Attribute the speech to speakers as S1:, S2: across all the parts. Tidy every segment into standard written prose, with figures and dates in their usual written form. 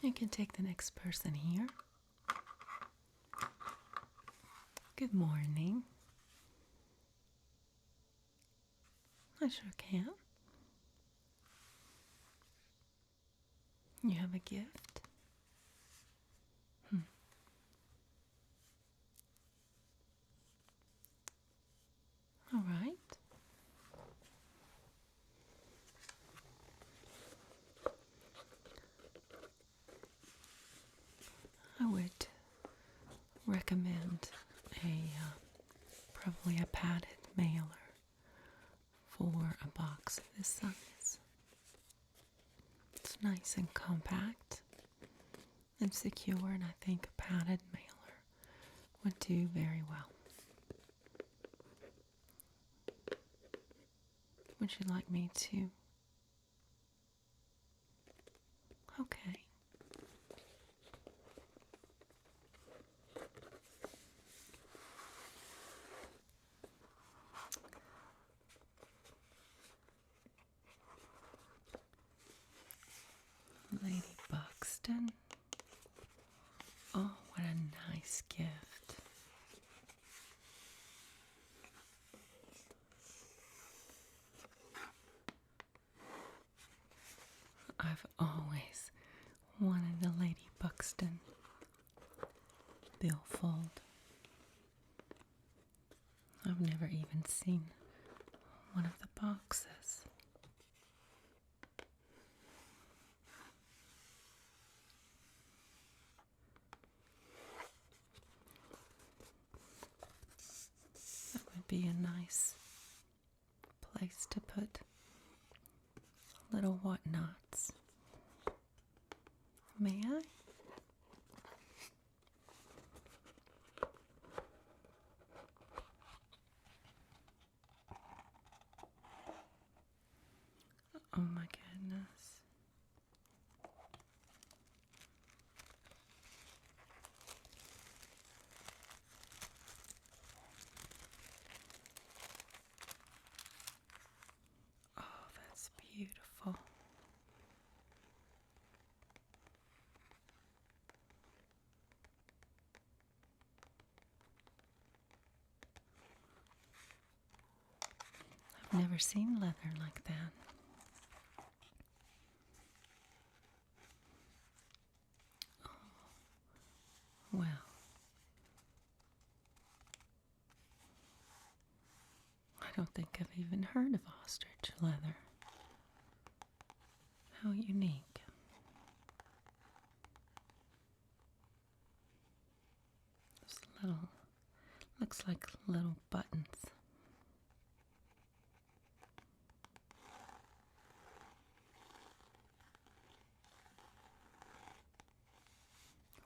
S1: You can take the next person here. Good morning. I sure can. You have a gift? All right. I would recommend probably a padded mailer for a box of this size. It's nice and compact and secure, and I think a padded mailer would do very well. Would you like me to? Okay. Lady Buxton. Oh, what a nice gift. I've always wanted a Lady Buxton billfold. I've never even seen one of the boxes. That would be a nice place to put little whatnots. May I? Oh my goodness. Oh, that's beautiful. I've never seen leather like that. Well, I don't think I've even heard of ostrich leather. How unique. This little, looks like little buttons.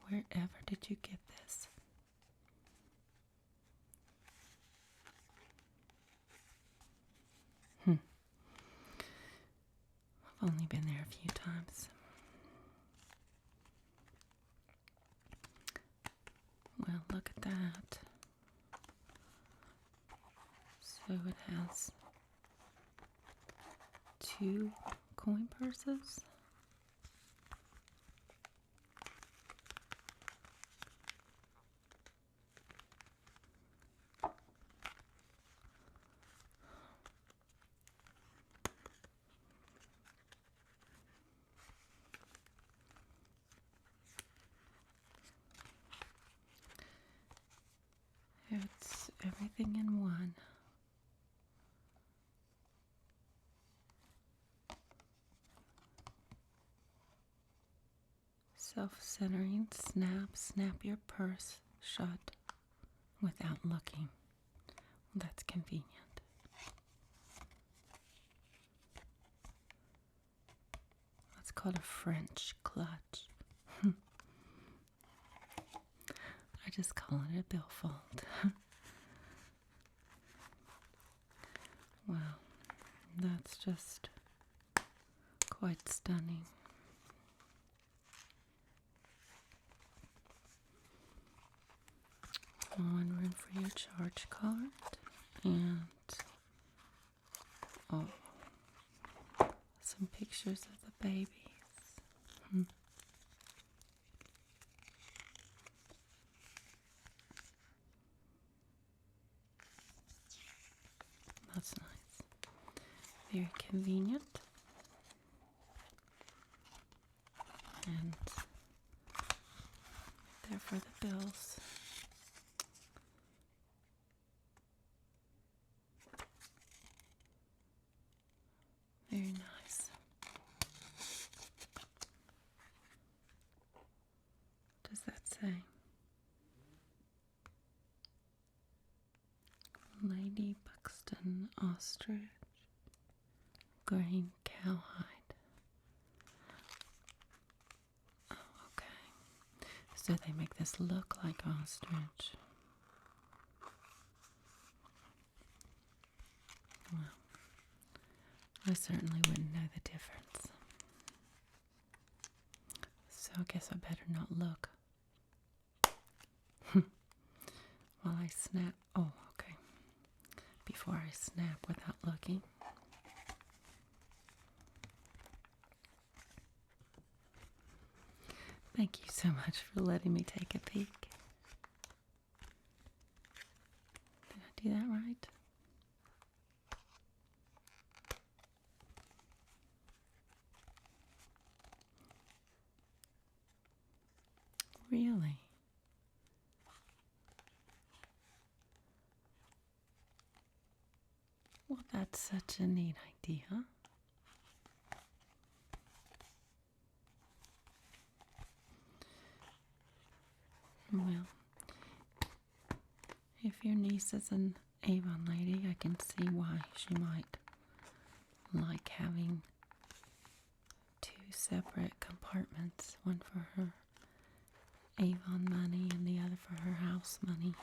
S1: Wherever did you get this? I've only been there a few times. Well, look at that. So it has 2 coin purses. It's everything in one. Self-centering, snap your purse shut without looking. Well, that's convenient. That's called a French clutch. I just call it a billfold. Wow, that's just quite stunning. One room for your charge card, and some pictures of the babies. Very convenient. And there for the bills. Very nice. What does that say? Lady Buxton ostrich, green cowhide. Oh, okay. So they make this look like ostrich. Well, I certainly wouldn't know the difference. So I guess I better not look. While I snap. Oh, okay. Before I snap without looking. Thank you so much for letting me take a peek. Did I do that right? Really? Well, that's such a neat idea. Well, if your niece is an Avon lady, I can see why she might like having two separate compartments, one for her Avon money and the other for her house money.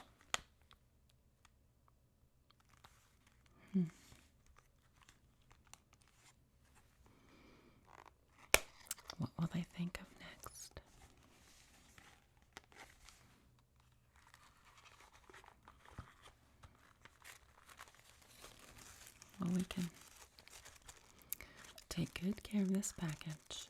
S1: What will they think of next? Well, we can take good care of this package.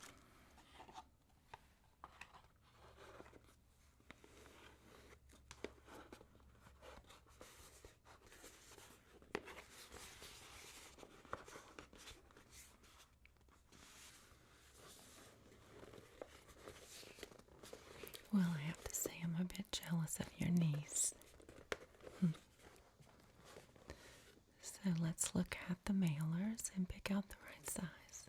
S1: Well, I have to say I'm a bit jealous of your niece. So let's look at the mailers and pick out the right size.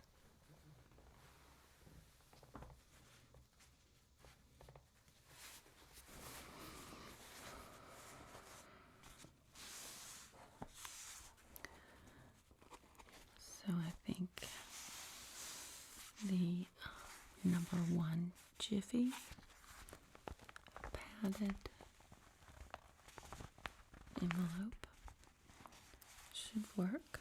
S1: So I think the number 1 Jiffy padded envelope should work.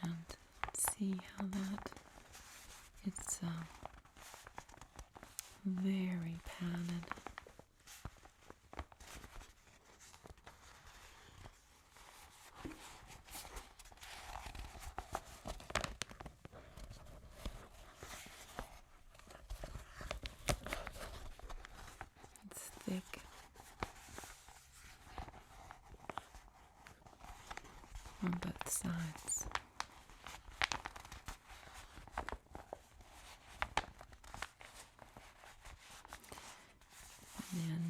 S1: And see how that, it's very padded. It's thick. On both sides. And then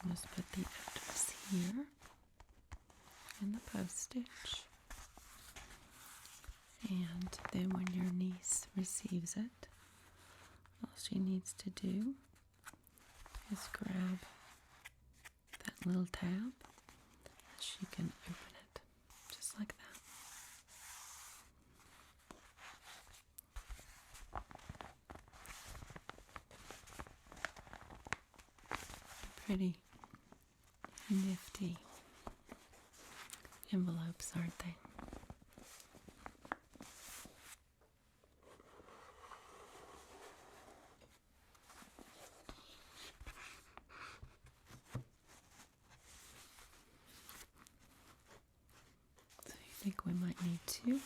S1: just put the address here and the postage. And then when your niece receives it, all she needs to do is grab that little tab. She can open it just like that. Pretty nifty envelopes, aren't they? So you think we might need 2?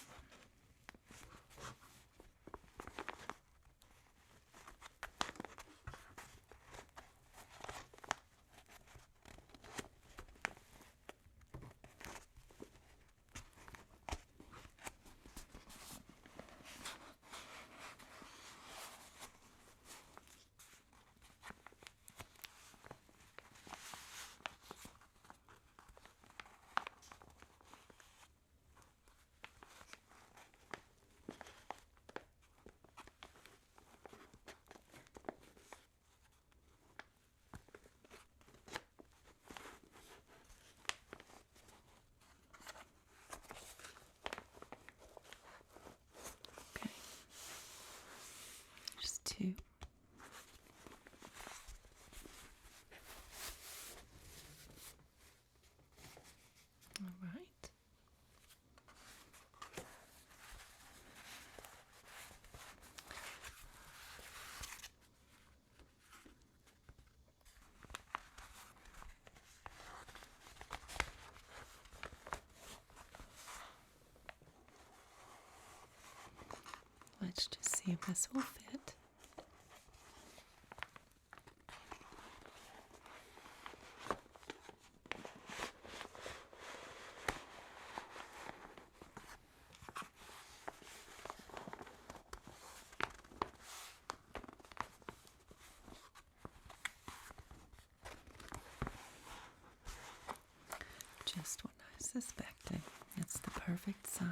S1: let's just see if this will fit. Just what I suspected. It's the perfect size.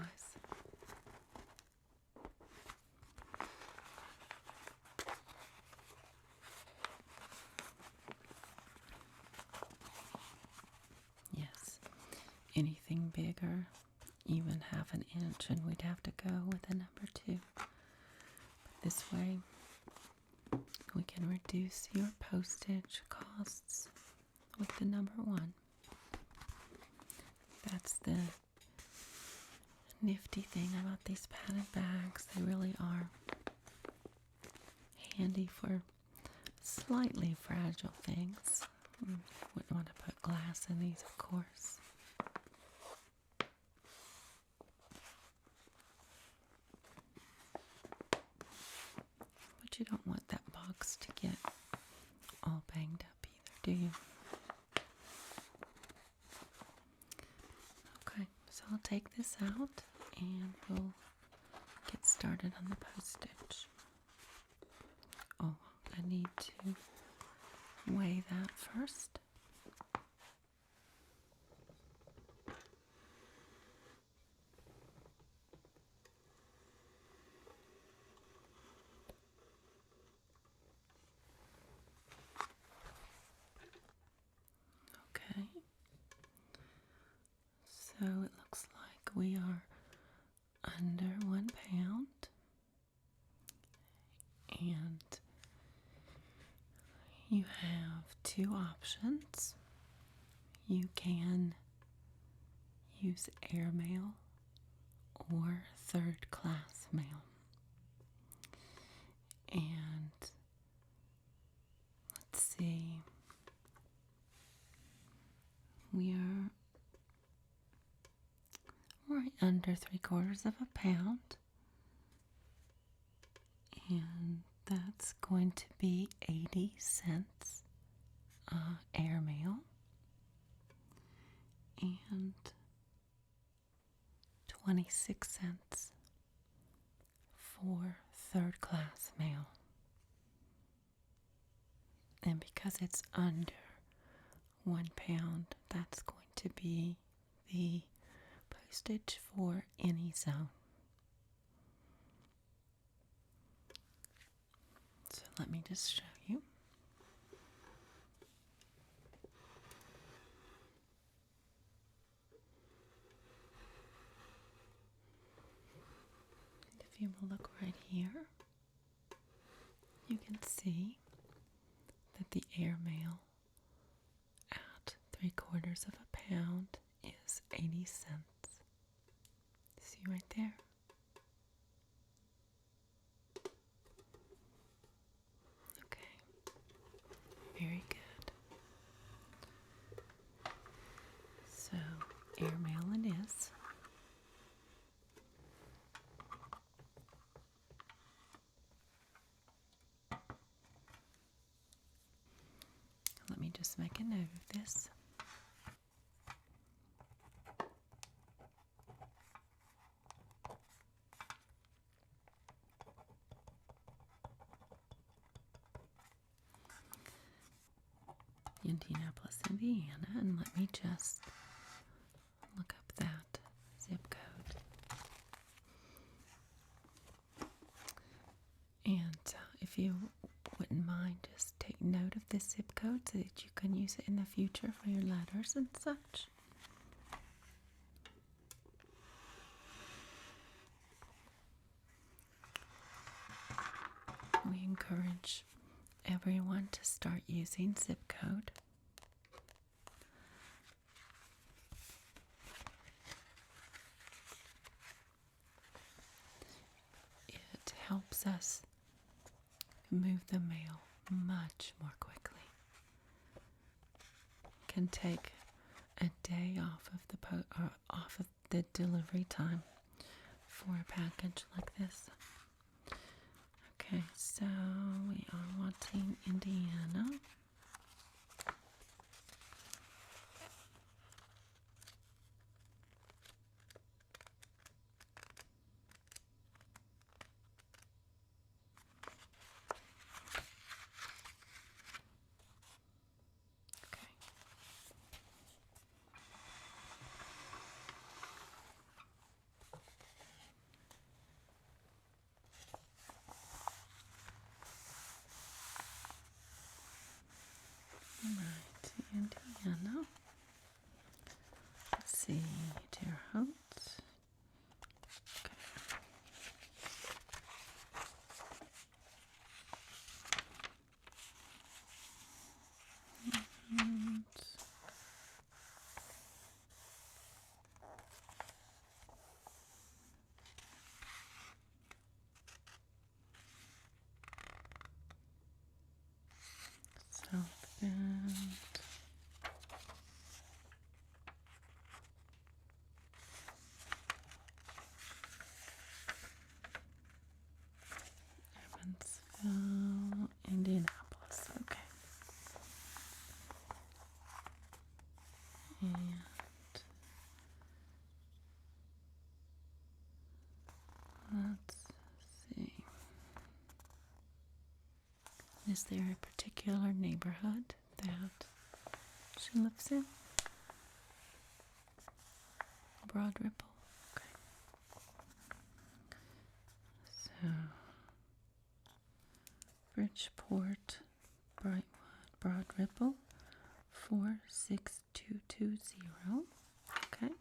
S1: Yes, anything bigger, even half an inch, and we'd have to go with a number 2. But this way, we can reduce your postage costs with the number 1. That's the nifty thing about these padded bags. They really are handy for slightly fragile things. Wouldn't want to put glass in these, of course. But you don't want that box to get all banged up either, do you? Okay, so I'll take this out and we'll get started on the postage. Oh, I need to weigh that first. Okay. So it looks like we are under 1 pound. And you have 2 options. You can use airmail or third class mail. And let's see, we are right under 3/4 of a pound. And that's going to be 80 cents airmail and 26 cents for third class mail. And because it's under 1 pound, that's going to be the postage for any zone. So let me just show you. If you will look right here, you can see that the airmail at 3/4 of a pound is 80 cents. See right there? Okay, very good. So, airmail it is. Let me just make a note of this. Indianapolis, Indiana, and let me just look up that zip code. And if you wouldn't mind, just take note of this zip code so that you can use it in the future for your letters and such. We encourage everyone to start using zip code. It helps us move the mail much more quickly. It can take a day off of the delivery time for a package like this. Okay, so we are wanting Indiana. Right, Indiana. Let's see, Deer Haute. Okay. South Bend. Evansville, Indianapolis. Okay. And let's see. Is there a particular neighborhood that she lives in? Broad Ripple. Okay. So Bridgeport, Brightwood, Broad Ripple, 46220. Okay.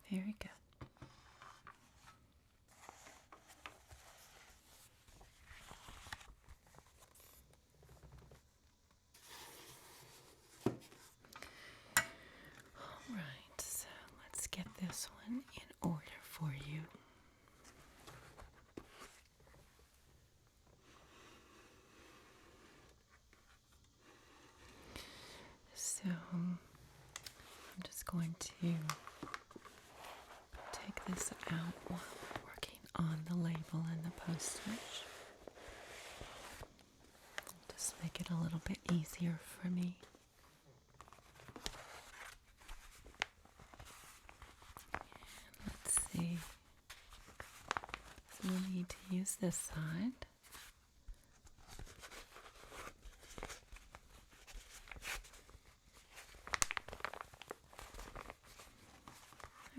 S1: Very good. All right, so let's get this one in order for you. So I'm just going to take this out while we're working on the label and the postage. Just make it a little bit easier for me. And let's see. So we need to use this side.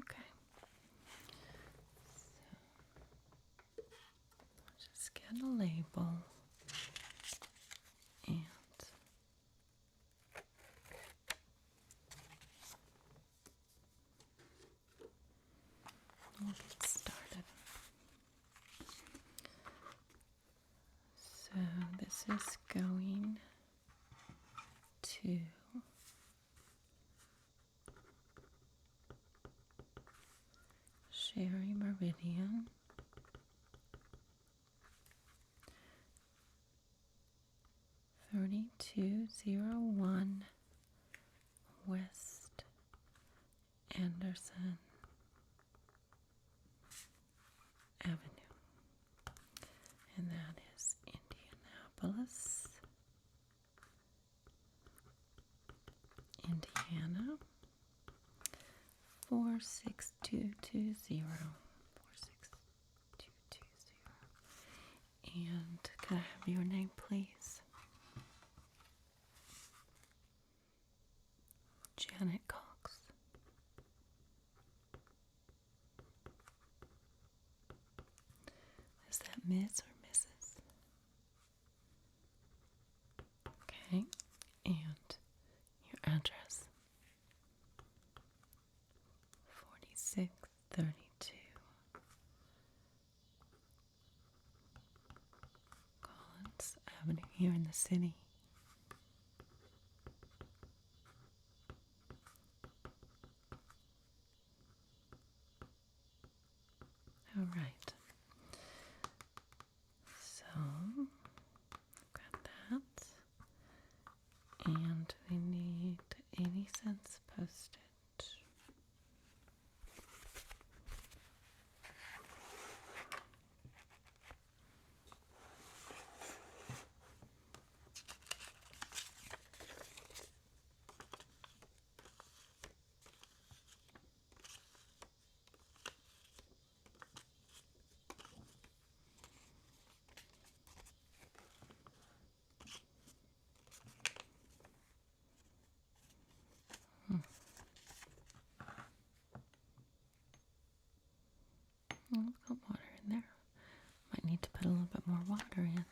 S1: Okay. So just get a label and we'll get started. So this is going to Sherri Meridian, 3201 West Anderson Avenue, and that is Indianapolis, Indiana, 46220. 46220. And could I have your name, please? Janet Cox. Is that Miss or Mrs.? Okay. And your address. 4632 Collins Avenue here in the city. All right. So, got that. And we need 86 Oh, I've got water in there. Might need to put a little bit more water in.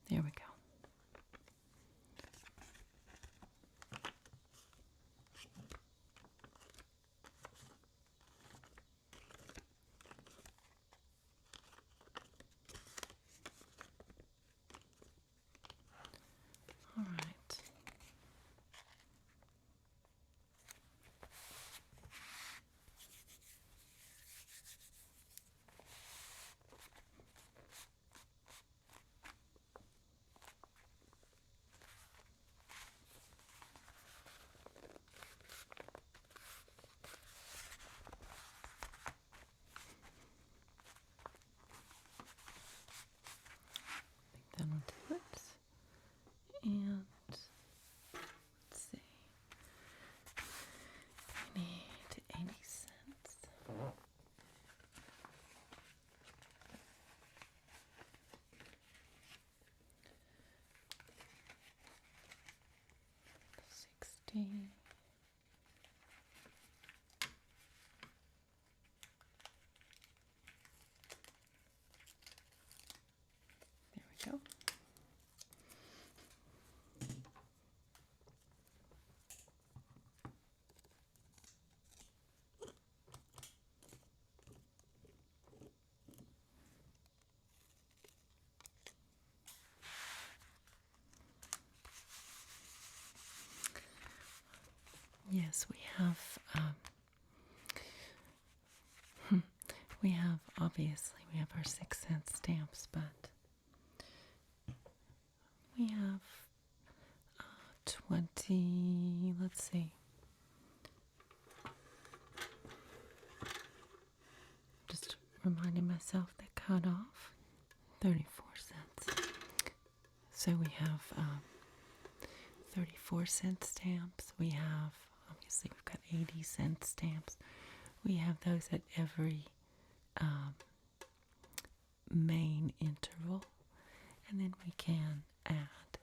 S1: There we go. All right. That'll do it. And let's see. I need 80 cents. 60. There we go. Yes, obviously we have our 6-cent stamps, but we have 20, let's see. Just reminding myself that cut off 34 cents. So we have 34-cent stamps. We have, obviously we've got 80-cent stamps. We have those at every main interval. And then we can add,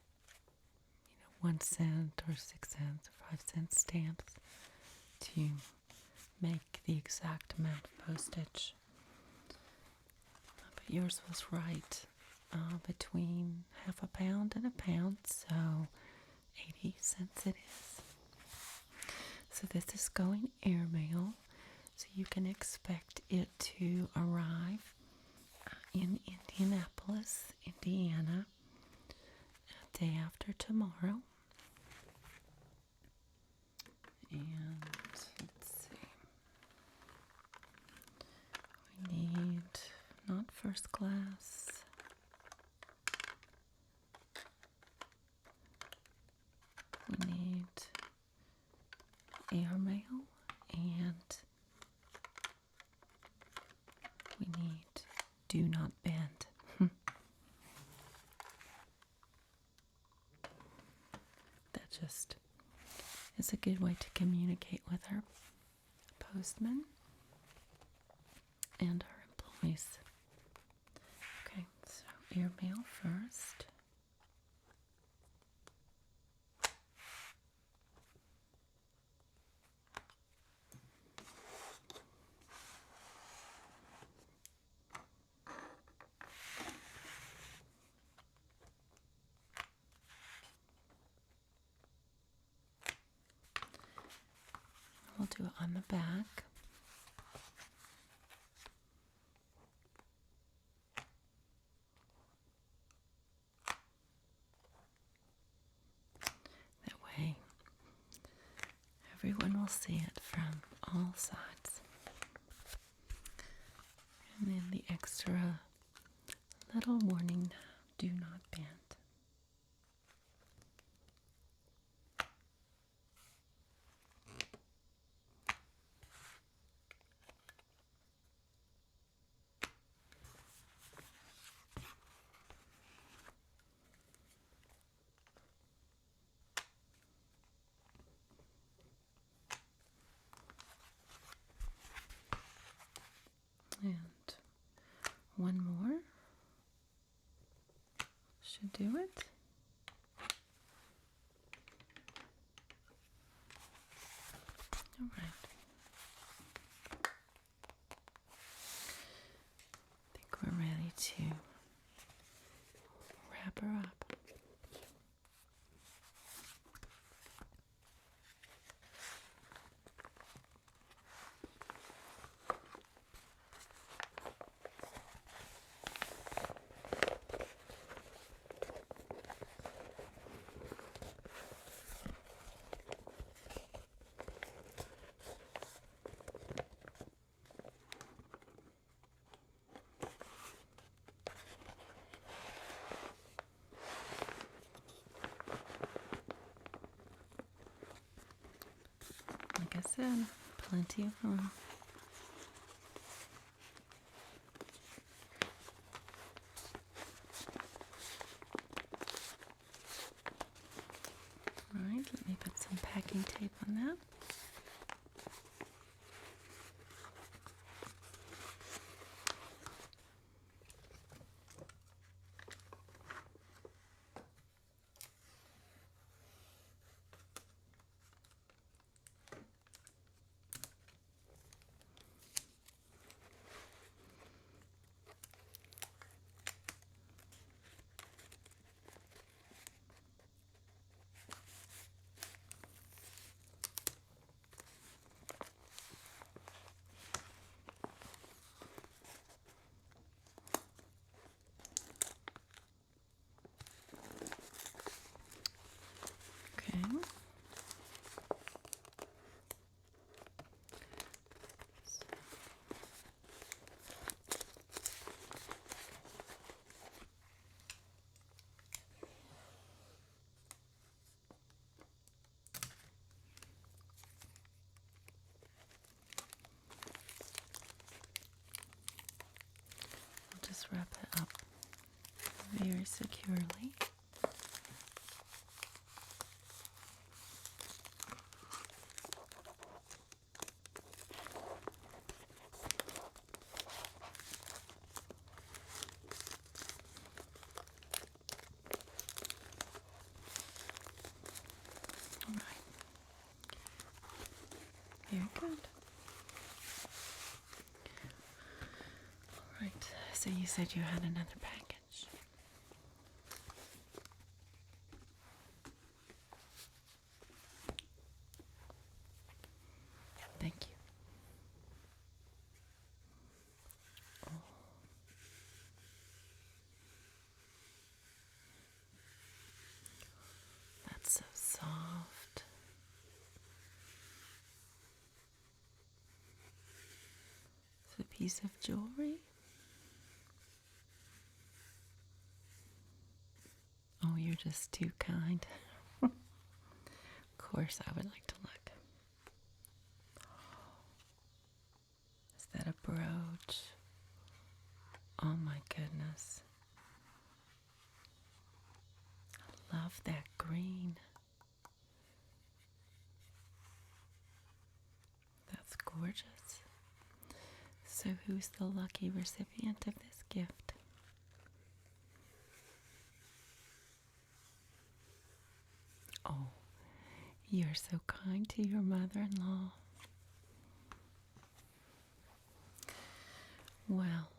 S1: 1 cent or 6 cents or 5-cent stamps to make the exact amount of postage. But yours was right, between half a pound and a pound, so 80 cents it is. So this is going airmail, so you can expect it to arrive in Indianapolis, Indiana, day after tomorrow. And let's see. We need not first class. We need airmail, and we need do not bend. That just is a good way to communicate with our postman and our employees. Okay, so airmail first. We'll do it on the back. That way, everyone will see it from all sides. And then the extra little warning, do not bend. And one more should do it. All right. wrap her up. Like I said, plenty of room. Alright, let me put some packing tape on that. Okay. I'll just wrap it up very securely. All right. Very good. All right. So you said you had another package. Thank you. Oh. That's so soft. It's a piece of jewelry. Oh, you're just too kind. Of course, I would like to look. Is that a brooch? Oh my goodness. I love that green. That's gorgeous. So who's the lucky recipient of this gift? Oh, you're so kind to your mother-in-law. Well,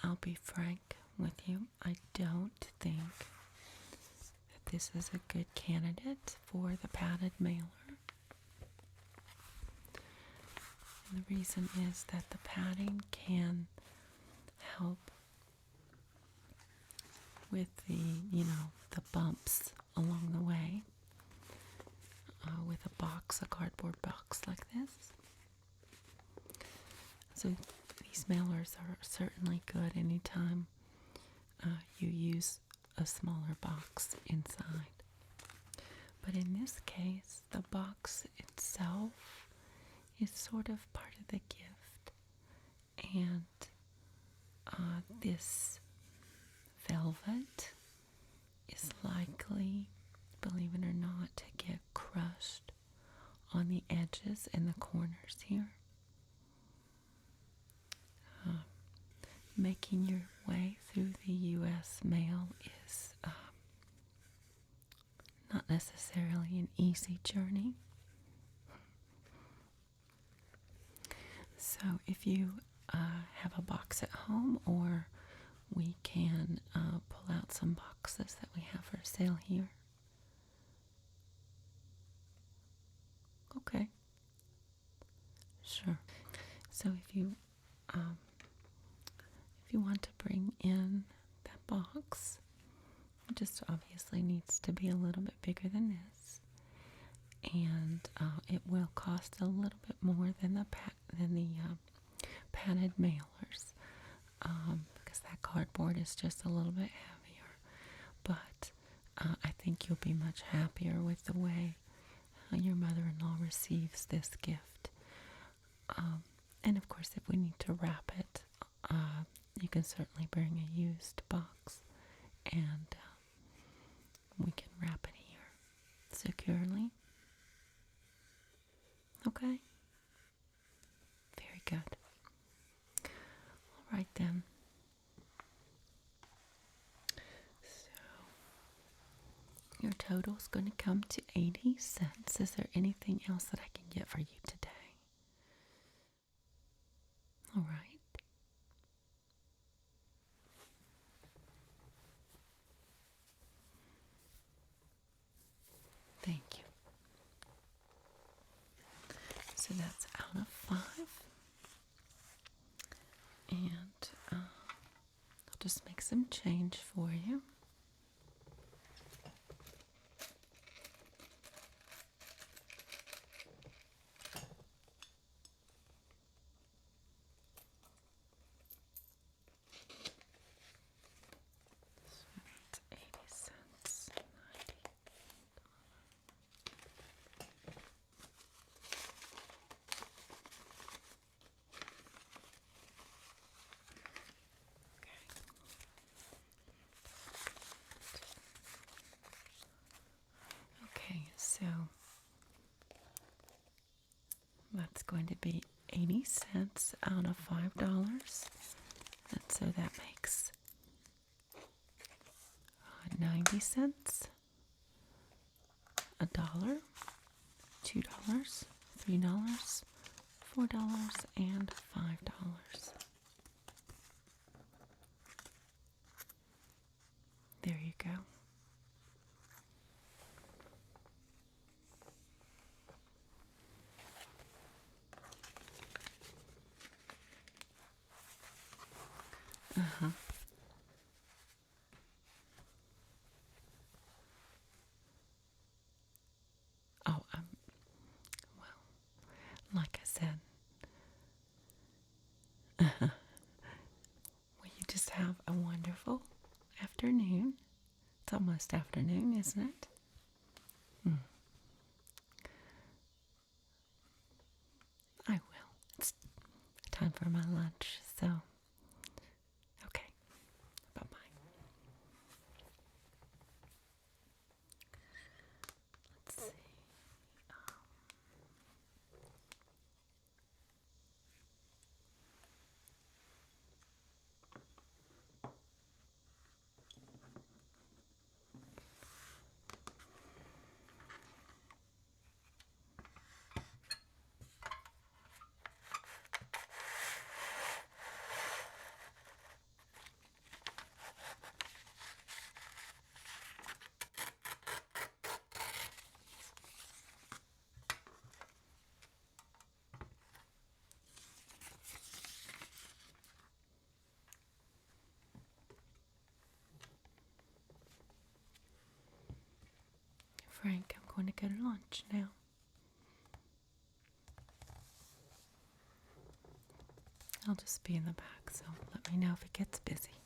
S1: I'll be frank with you. I don't think that this is a good candidate for the padded mailer. And the reason is that the padding can help with the, the bumps along the way with a cardboard box like this. So these mailers are certainly good anytime you use a smaller box inside. But in this case, the box itself is sort of part of the gift. And this velvet is likely, believe it or not, to get crushed on the edges and the corners here. Making your way through the U.S. mail is not necessarily an easy journey. So if you have a box at home, or we can pull out some boxes that we have for sale here. Okay. Sure. So if you want to bring in that box, it just obviously needs to be a little bit bigger than this, and it will cost a little bit more than the padded mailers, because that cardboard is just a little bit heavier. But I think you'll be much happier with the way your mother-in-law receives this gift. And of course, if we need to wrap it, you can certainly bring a used box, and we can wrap it here securely. Okay? Very good. All right then. So, your total is going to come to 80 cents. Is there anything else that I can get for you today? All right. Thank you. So that's out of 5. And I'll just make some change for you. So that's 80 cents. 90. Okay, so that's going to be 80 cents out of $5. And so that makes 90 cents, $1, $2, $3, $4, and $5. There you go. Uh-huh. Oh, well, like I said, well, you just have a wonderful afternoon. It's almost afternoon, isn't it? I will. It's time for my lunch, so, okay. Bye-bye. Let's see. Frank, I'm going to go to lunch now. I'll just be in the back, so let me know if it gets busy.